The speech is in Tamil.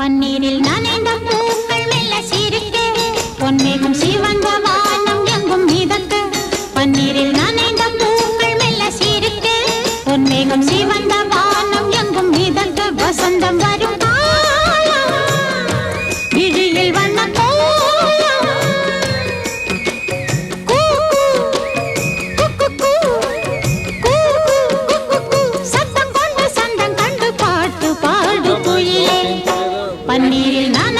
பன்னீரில் நனைந்த பூக்கள் மெல்ல சிரிக்க பொன்மேகம் சிவந்த வானம் எங்கும் மிதக்க பன்னீரில் நனைந்த பூக்கள் மெல்ல சிரிக்க பொன்மேகம் சிவந்த வானம் எங்கும் மிதக்க வசந்தம் வரும் விழியில் வண்ண சத்தம் கொண்டு சந்தம் கண்டு பாட்டு பாடு குயிலே பன்னீரில் நான்